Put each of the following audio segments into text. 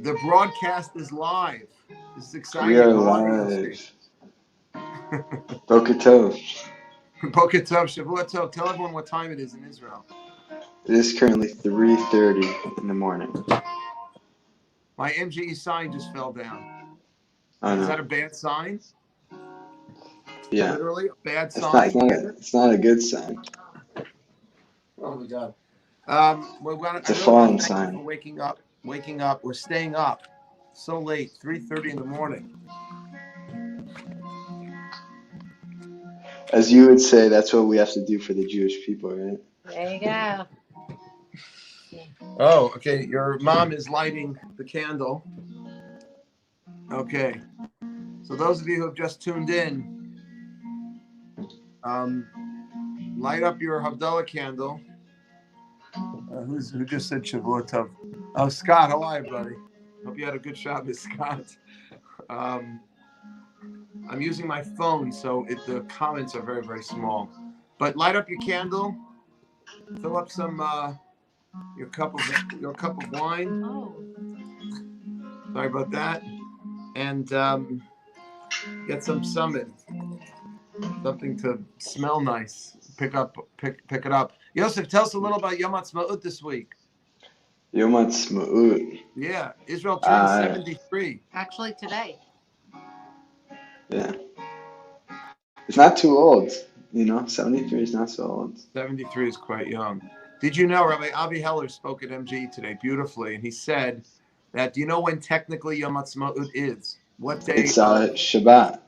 The broadcast is live. This is exciting. We are audience. live. Boker Tov. Boker Tov, Shavua Tov. Tell everyone what time it is in Israel. It is currently 3:30 in the morning. My MGE sign just fell down. Oh Is no. that a bad sign? Yeah. Literally a bad It's sign. not a good sign. Oh my God. It's a fallen Thank sign. you for waking up. We're staying up so late, 3:30 in the morning. As you would say, that's what we have to do for the Jewish people, right? There you go. Oh, okay. Your mom is lighting the candle. Okay. So those of you who have just tuned in, light up your Havdallah candle. Who just said Shavua Tov? Oh, Scott, how are you, buddy? Hope you had a good Shabbos, Scott. I'm using my phone, so the comments are very, very small. But light up your candle. Fill up some your cup of wine. Oh. Sorry about that. And get some summit. Something to smell nice. Pick it up. Yosef, tell us a little about Yom Ha'atzmaut this week. Yom Ha'atzmaut. Yeah, Israel turned 73. Actually, today. Yeah. It's not too old, 73 is not so old. 73 is quite young. Did you know Rabbi Avi Heller spoke at MGE today beautifully, and he said that, do you know when technically Yom Ha'atzmaut is? What day? It's Shabbat.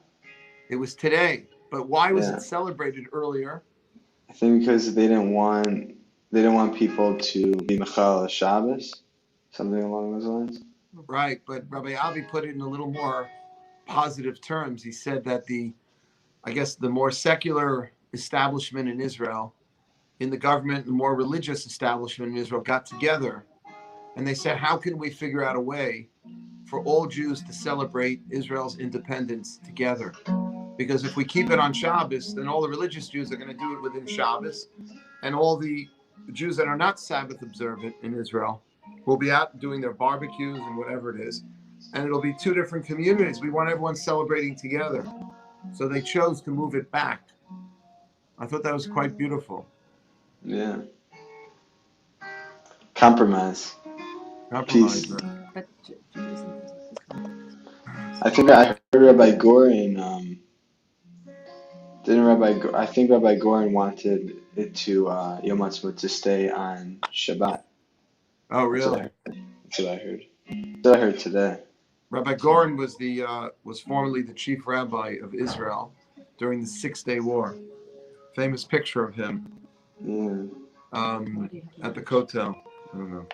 It was today. But why was it celebrated earlier? I think because they didn't want people to be Mechal Shabbos, something along those lines. Right, but Rabbi Avi put it in a little more positive terms. He said that the more secular establishment in Israel, in the government, the more religious establishment in Israel got together, and they said, how can we figure out a way for all Jews to celebrate Israel's independence together? Because if we keep it on Shabbos, then all the religious Jews are going to do it within Shabbos, and all the Jews that are not Sabbath observant in Israel will be out doing their barbecues and whatever it is, and it'll be two different communities. We want everyone celebrating together. So they chose to move it back. I thought that was quite beautiful. Yeah. Compromise. Peace. But I think I heard Rabbi Gorin. I think Rabbi Gorin wanted it to Yom Ha'atzmaut to stay on Shabbat. Oh, really? That's what I heard. That's what I heard today. Rabbi Gorin was formerly the chief rabbi of Israel during the 6-Day War. Famous picture of him. Yeah. At the Kotel. I don't know.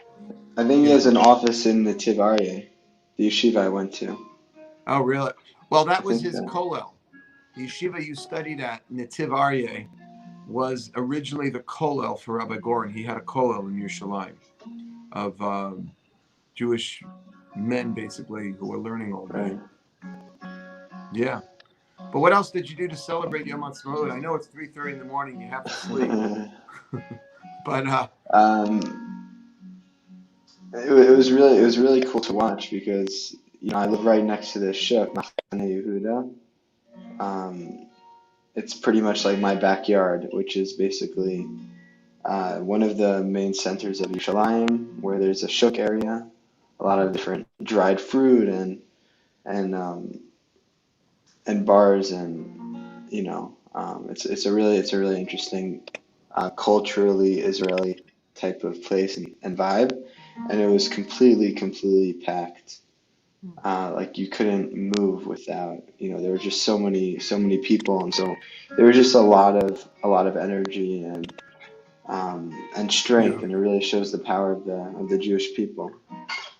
I think he has an office in the Tiv Aryeh, the yeshiva I went to. Oh, really? Well, that was his kollel. The yeshiva you studied at, Netiv Aryeh, was originally the kollel for Rabbi Gorin. He had a kollel in Yerushalayim of Jewish men, basically, who were learning all day. Right. Yeah. But what else did you do to celebrate Yom Ha'atzmaut? I know it's 3:30 in the morning. You have to sleep. But it was really cool to watch because I live right next to this ship, Machane Yehuda. It's pretty much like my backyard, which is basically one of the main centers of Yerushalayim, where there's a shuk area, a lot of different dried fruit and bars, and it's a really interesting culturally Israeli type of place and vibe, and it was completely packed. Like you couldn't move without, there were just so many people, and so there was just a lot of energy and strength, and it really shows the power of the Jewish people.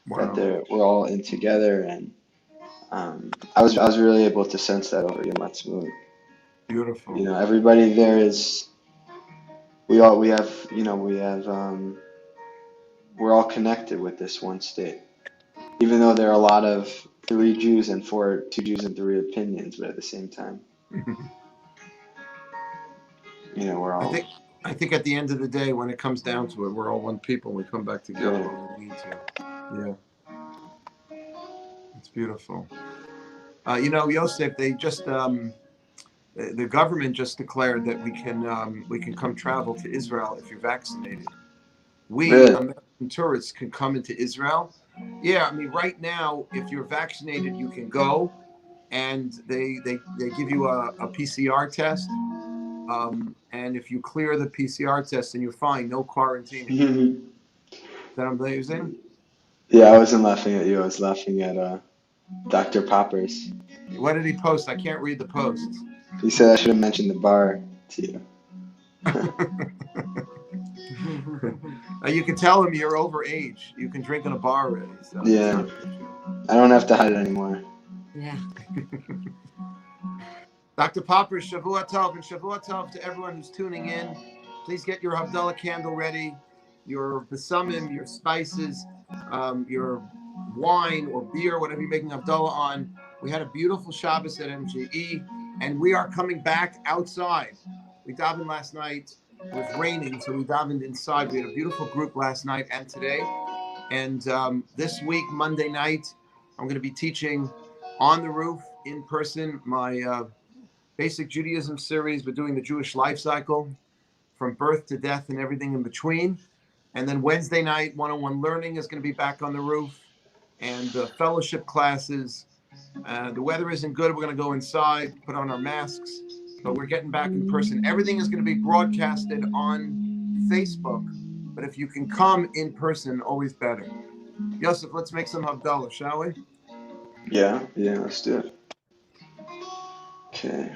Wow. That we're all in together, and I was really able to sense that over Yom Ha'atzmaut. Beautiful. Everybody there is. We're all connected with this one state. Even though there are a lot of 3 Jews and 2 Jews and 3 opinions, but at the same time, we're all. I think at the end of the day, when it comes down to it, we're all one people. We come back together when we need to. Yeah. beautiful. You know, Yosef, they just the government just declared that we can come travel to Israel if you're vaccinated. We Really? American tourists can come into Israel. Yeah, I mean, right now, if you're vaccinated, you can go, and they give you a PCR test. And if you clear the PCR test, then you're fine. No quarantining. Is that amazing? Yeah, I wasn't laughing at you. I was laughing at Dr. Poppers. What did he post? I can't read the posts. He said I should have mentioned the bar to you. You can tell him you're over age. You can drink in a bar already, so it's Yeah, not an issue. I don't have to hide it anymore. Yeah. Dr. Popper, Shavua Tov, and Shavua Tov to everyone who's tuning in. Please get your Havdallah candle ready, your besamim, your spices, your wine or beer, whatever you're making Havdallah on. We had a beautiful Shabbos at MJE, and we are coming back outside. We davened last night. It was raining, so we davened inside. We had a beautiful group last night and today. And this week, Monday night, I'm going to be teaching on the roof in person my Basic Judaism series. We're doing the Jewish life cycle from birth to death and everything in between. And then Wednesday night, one-on-one learning is going to be back on the roof, and fellowship classes. The weather isn't good. We're going to go inside, put on our masks, but we're getting back in person. Everything is going to be broadcasted on Facebook, but if you can come in person, always better. Yosef, let's make some Havdalah, shall we? Yeah, let's do it. Okay.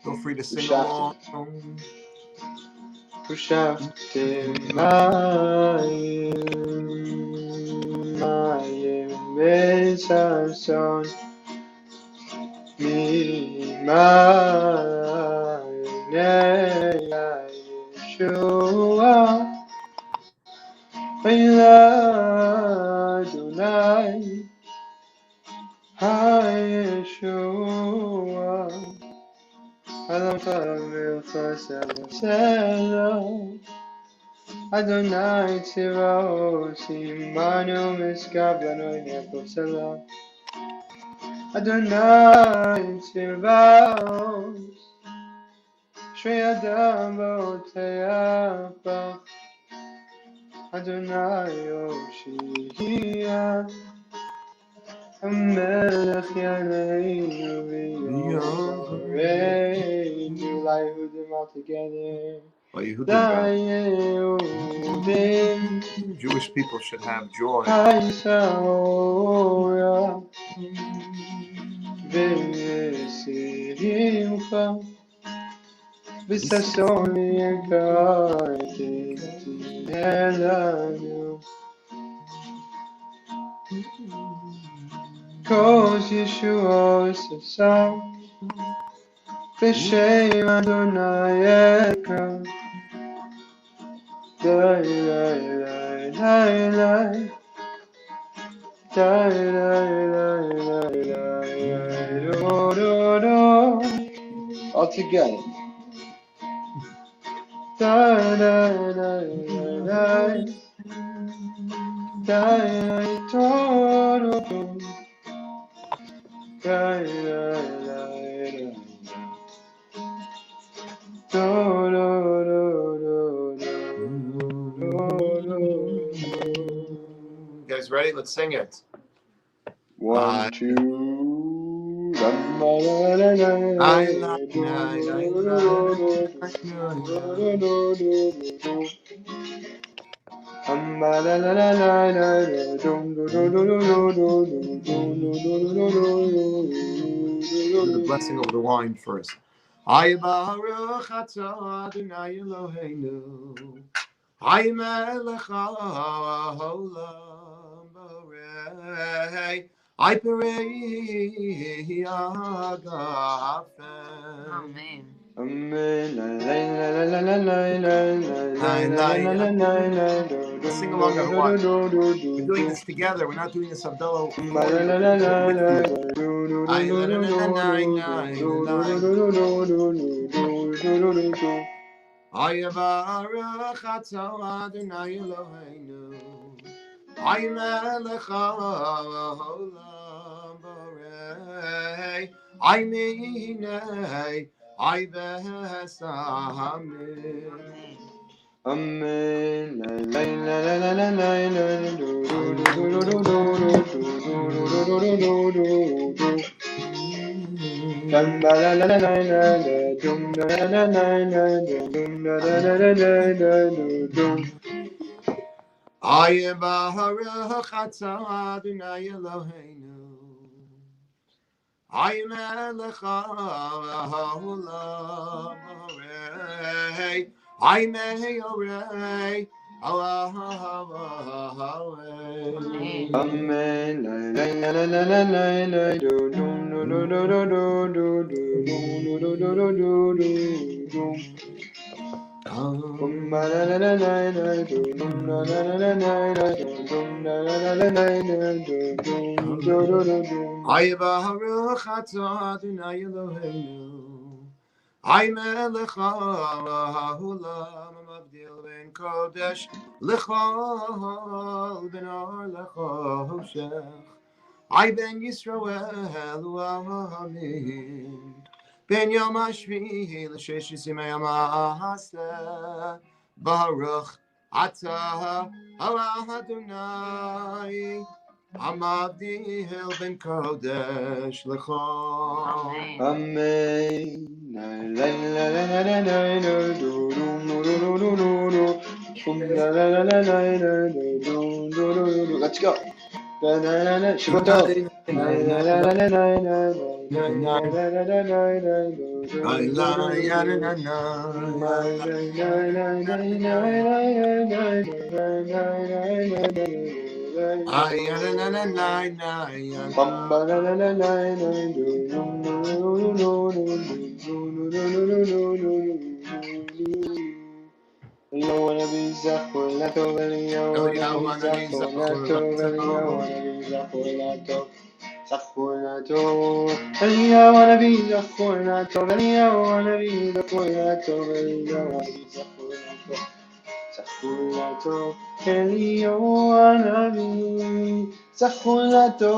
Feel free to sing along. Adonai Tzivos, Imanu Miskav Lanoi Nekosela. Adonai Tzivos, Shri Adam B'Oteach, Adonai Yoshia, Hamelech Yaneinu V'Yoreinu, L'Yehudim all together. Jewish people should have joy. Cause Yeshua Sasam, B'Shem Adonai Ekra. All together. You guys ready? Let's sing it. 1, 2. Do the blessing over the wine first. Ay Baruch atah Adonai Eloheinu. Ay Melech haolam borei. Ay Perei agafen. Amen. Amen. Let's sing along to Hawaii. We're doing this together. We're not doing this Havdallah for you. We're doing it with you. Ay Baruch atah Adonai Eloheinu. Ay Melech haolam borei. Ay minei. Ay besamin. Amen. Ay Baruch atah Adonai Eloheinu. Ay Melech haolam borei. Ay meyorei. Allah. Amen. Ay Baruch atah Adonai Eloheinu. Ay Melech haolam mavdil ben kodesh l'chol ben or l'choshech. Ay ben Yisrael u'amin. Ben yom hashvi'i l'sheshes yimei ha'aseh. Baruch atah Adonai. Amavdil ben kodesh l'chol. Amen. Let's go. Shiboto. Yo wanna be Zafulato, yo wanna be Zafulato, yo wanna be Zafulato, Zafulato, yo wanna be Zafulato, yo wanna be Zafulato, yo wanna be Zafulato, Zafulato, yo wanna be Zafulato,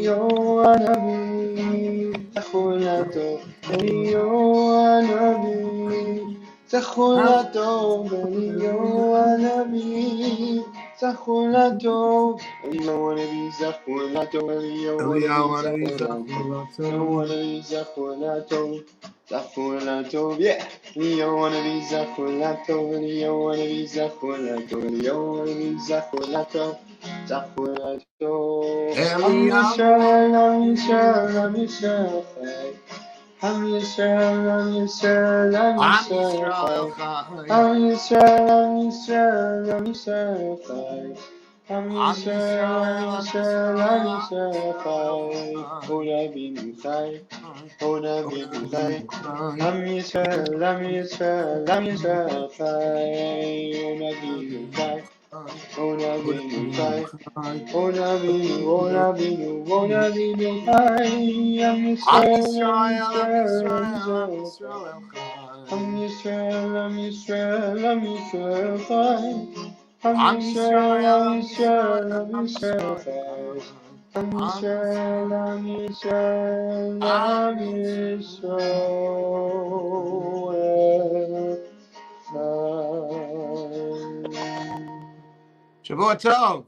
yo wanna be Zafulato, yo wanna be Zachulato, Belio wannabe, Zachulato, Belio wannabe, Zachulato, Belio wannabe, Zachulato, Zachulato, yeah. Leo wannabe, Zachulato, Belio wannabe, Zachulato, Belio wannabe, Zachulato, Zachulato. I'm Yisrael, I'm Yisrael, I'm Yisrael. I'm Yisrael, I'm Yisrael, I'm Yisrael, I'm Yisrael, I'm Yisrael, I'm Yisrael, I'm Yisrael, I'm Yisrael, I'm Yisrael, Oda binu chai, Oda binu chai, I'm Yisrael, I'm Yisrael, I'm Yisrael, Oda binu chai, Oda binu chai. Oda binu, Oda binu, Oda binu, chai. I'm Yisrael, I'm Yisrael, I'm Yisrael, I'm Yisrael, I'm Yisrael, chai. I'm Yisrael, I'm Yisrael, I'm Yisrael, chai. I'm Yisrael, I'm Yisrael, I'm Yisrael, chai. Shavua Tov.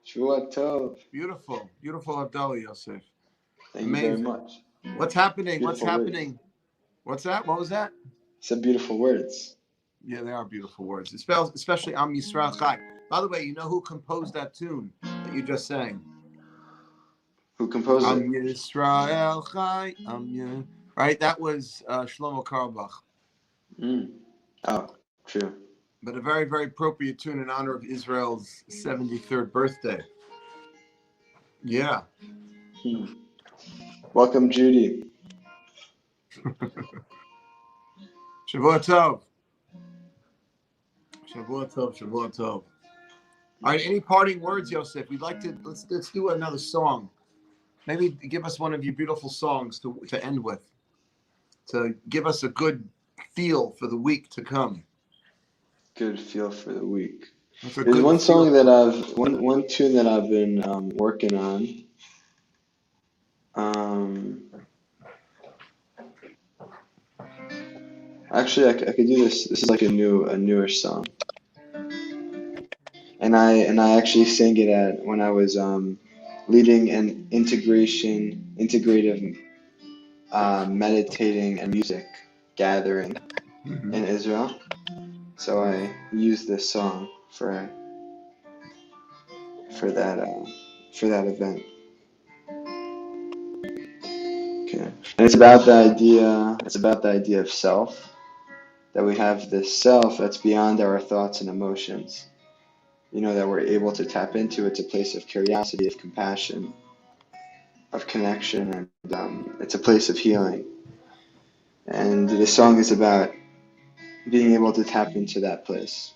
Shavua Tov. Beautiful, beautiful Havdallah, Yosef. Thank you very Amazing. much. What's happening? What's Beautiful words. happening? What's that? What was that? Some beautiful words. Yeah, they are beautiful words. It spells, especially Am Yisrael Chai. By the way, you know who composed that tune that you just sang? Who composed Am it? Yisrael Chai. Right? That was Shlomo Carlebach. Oh, true. But a very, very appropriate tune in honor of Israel's 73rd birthday. Yeah. Welcome, Judy. Shavua Tov. Shavua Tov. Shavua Tov. All right. Any parting words, Yosef? We'd like to let's do another song. Maybe give us one of your beautiful songs to end with, to give us a good feel for the week to come. Good feel for the week. That's a There's good one feel. song that one tune that I've been working on. Actually, I could do this. This is like a newer song, and I actually sang it at when I was leading an integrative meditating and music gathering in Israel. So I used this song for that event. Okay, and it's about the idea. It's about the idea of self. That we have this self that's beyond our thoughts and emotions. That we're able to tap into. It's a place of curiosity, of compassion, of connection, and it's a place of healing. And the song is about being able to tap into that place.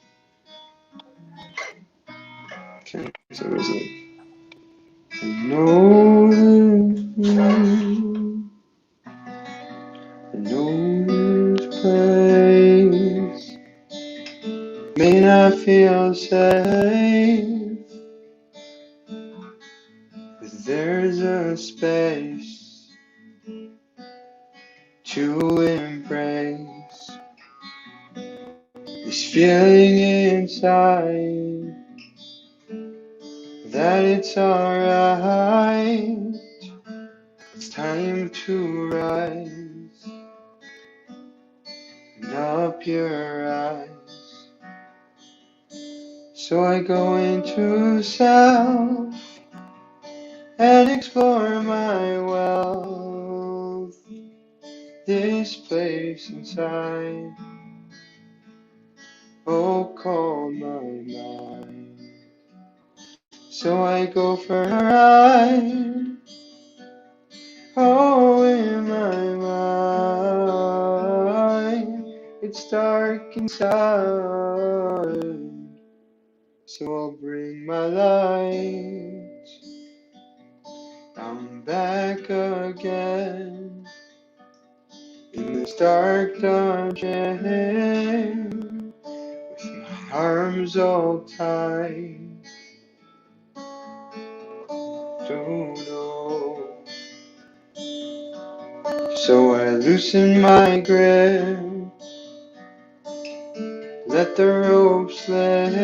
Okay, so it was like, I know this place may not feel safe, but there's a space to embrace this feeling inside that it's alright. It's time to rise and up your eyes. So I go into self and explore my wealth. This place inside, oh, calm my mind. So I go for a ride, oh, in my mind. It's dark inside, so I'll bring my light. I'm back again in this dark dungeon with my arms all tight. Don't know. So I loosen my grip, let the rope slip.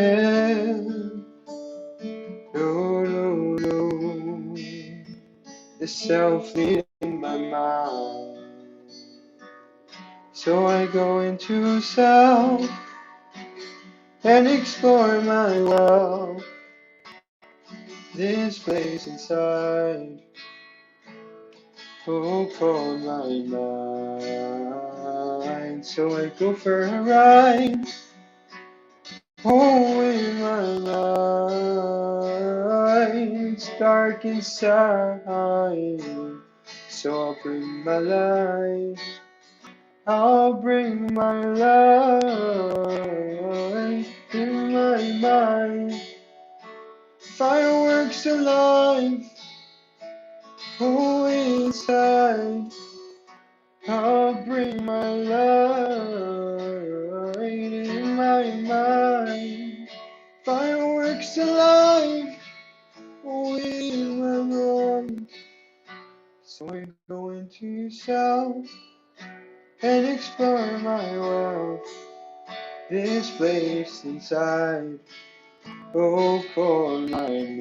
No, no, no. The self leading my mind. So I go into self and explore my wealth. This place inside, oh, call my mind. So I go for a ride, oh, in my mind. It's dark inside, so I'll bring my light. I'll bring my light in my mind. Fireworks alive, oh, inside. I'll bring my light in my mind. Fireworks alive, oh, in my mind. So I go into yourself and explore my world. This place inside, Oh, for my mind,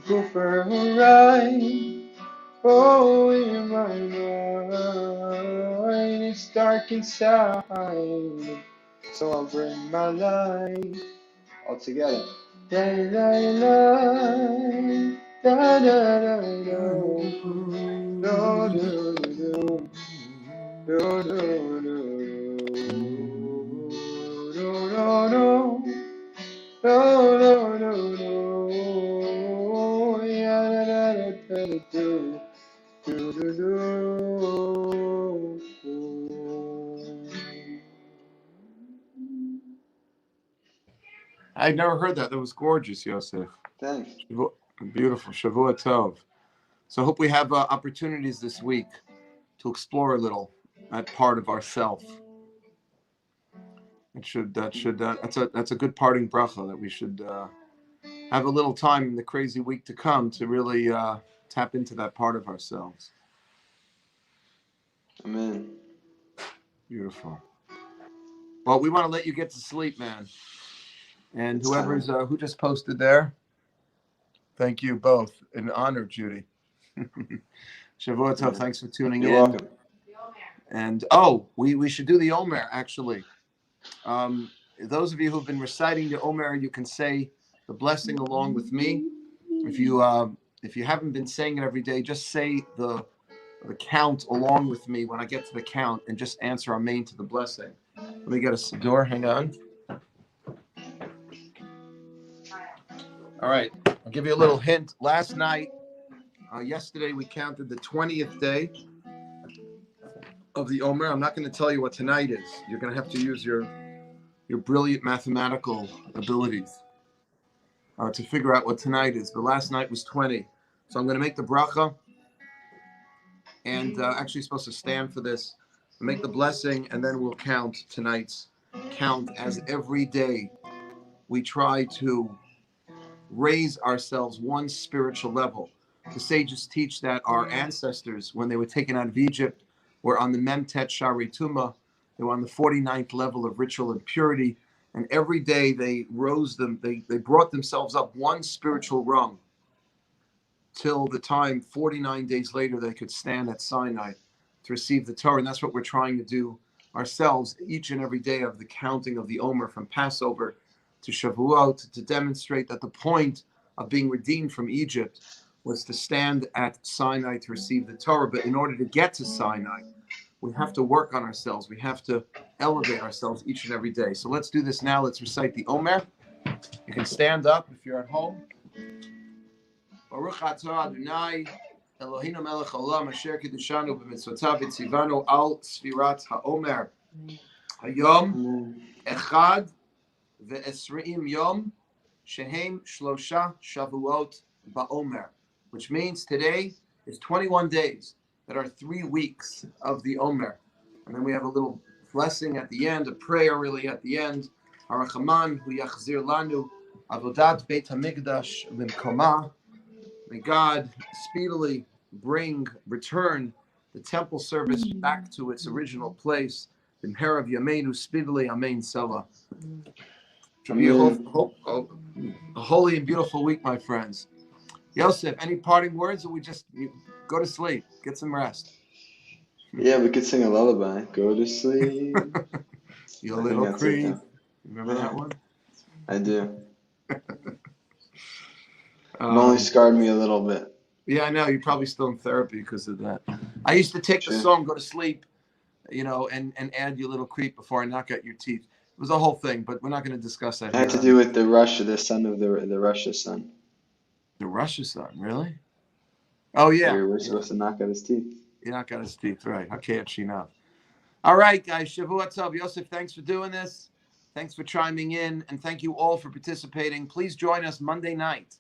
go for a ride. Oh, in my mind, it's dark inside, so I'll bring my light all together. La la la, da da da da, do do do do do do do do do. No, no, no, no. Yeah, da, da, da, da, do, do, do, do. I'd never heard that. That was gorgeous, Yosef. Thanks. Beautiful. Shavua Tov. So I hope we have opportunities this week to explore a little that part of ourself. That's a good parting bracha that we should have a little time in the crazy week to come to really tap into that part of ourselves. Amen. Beautiful. Well, we want to let you get to sleep, man. And It's whoever's time. who just posted there, thank you both. An honor, Judy. Shavua Tov, Yeah. thanks for tuning You're in. welcome. And we should do the Omer actually. Those of you who've been reciting the Omer, you can say the blessing along with me. If you haven't been saying it every day, just say the count along with me when I get to the count, and just answer Amen to the blessing. Let me get a siddur. Hang on. All right. I'll give you a little hint. Last night, yesterday, we counted the 20th day of the Omer. I'm not going to tell you what tonight is. You're going to have to use your brilliant mathematical abilities to figure out what tonight is. But last night was 20. So I'm going to make the bracha, and actually supposed to stand for this. Make the blessing, and then we'll count tonight's count, as every day we try to raise ourselves one spiritual level. The sages teach that our ancestors, when they were taken out of Egypt, were on the Memtet Shari Tuma. They were on the 49th level of ritual and purity. And every day they rose them, they brought themselves up one spiritual rung till the time 49 days later they could stand at Sinai to receive the Torah. And that's what we're trying to do ourselves each and every day of the counting of the Omer, from Passover to Shavuot, to demonstrate that the point of being redeemed from Egypt was to stand at Sinai to receive the Torah. But in order to get to Sinai, we have to work on ourselves. We have to elevate ourselves each and every day. So let's do this now. Let's recite the Omer. You can stand up if you're at home. Baruch atah Adonai Eloheinu melech haolam asher kiddushanu b'mitzvotav v'tzivanu al sfirat haomer hayom echad ve'esreim yom shehem shlosha shavuot ba'omer, which means today is 21 days that are 3 weeks of the Omer. And then we have a little blessing at the end, a prayer really at the end. Harachaman hu yachzir lanu avodat beit hamikdash limkoma. May God speedily return the temple service back to its original place. B'mhera v'yameinu speedily, amen, Selah. Should be a holy and beautiful week, my friends. Yosef, any parting words, or we just go to sleep, get some rest? Yeah, we could sing a lullaby. Go to sleep. You I think little that's it, creep. though. Remember that one? I do. It only scarred me a little bit. Yeah, I know. You're probably still in therapy because of that. I used to take the song, go to sleep, and add you little creep before I knock out your teeth. It was a whole thing, but we're not going to discuss that It had to do with the son of the Russia's son. The Russia son, really? Oh, yeah. We were supposed to knock out his teeth. You knock out his teeth, right. How can't she not? All right, guys. Shavua Tov. Yosef, thanks for doing this. Thanks for chiming in, and thank you all for participating. Please join us Monday night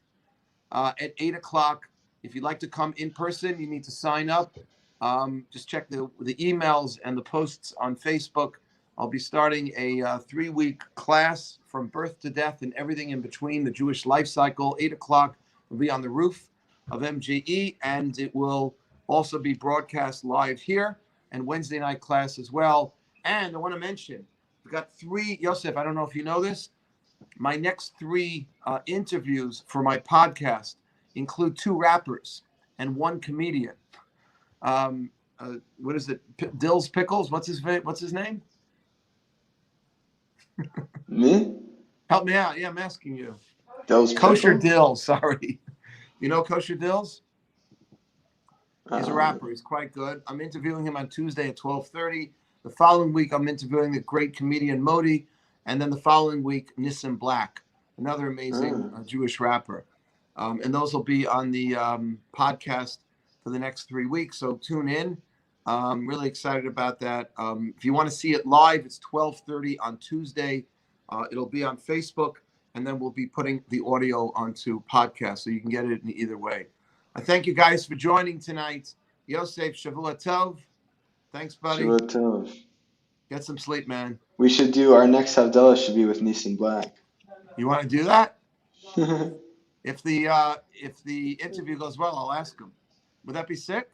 at 8 o'clock. If you'd like to come in person, you need to sign up. Just check the emails and the posts on Facebook. I'll be starting a 3-week class from birth to death and everything in between, the Jewish life cycle. 8 o'clock will be on the roof of MJE, and it will also be broadcast live here, and Wednesday night class as well. And I want to mention, we've got 3, Yosef, I don't know if you know this, my next three interviews for my podcast include two rappers and one comedian. Um, what is it? Dill's Pickles. What's his name? Me? Help me out. Yeah, I'm asking you. Those Kosher pickles? Dill. Sorry. You know Kosher Dills? He's a Um, rapper. He's quite good. I'm interviewing him on Tuesday at 12:30. The following week, I'm interviewing the great comedian Modi, and then the following week, Nissim Black, another amazing uh, Jewish rapper. And those will be on the podcast for the next 3 weeks. So tune in. I'm really excited about that. If you want to see it live, it's 12:30 on Tuesday. It'll be on Facebook, and then we'll be putting the audio onto podcast, so you can get it in either way. I thank you guys for joining tonight. Yosef, Shavua Tov. Thanks, buddy. Shabbat Tov. Get some sleep, man. We should do our next Havdallah should be with Nissan Black. You want to do that? Yeah, If the interview goes well, I'll ask him. Would that be sick?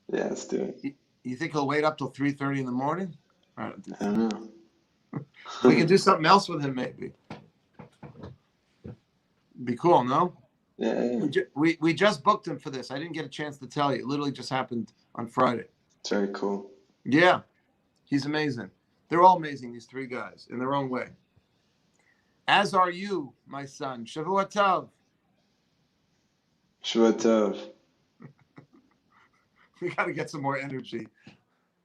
let's do it. You think he'll wait up till 3:30 in the morning? All right, I don't know. we can do something else with him, maybe. Be cool, no? Yeah. We just booked him for this. I didn't get a chance to tell you. It literally just happened on Friday. It's very cool. Yeah, he's amazing. They're all amazing, these three guys, in their own way. As are you, my son. Shavua Tov. Shabbat Tov. We got to get some more energy.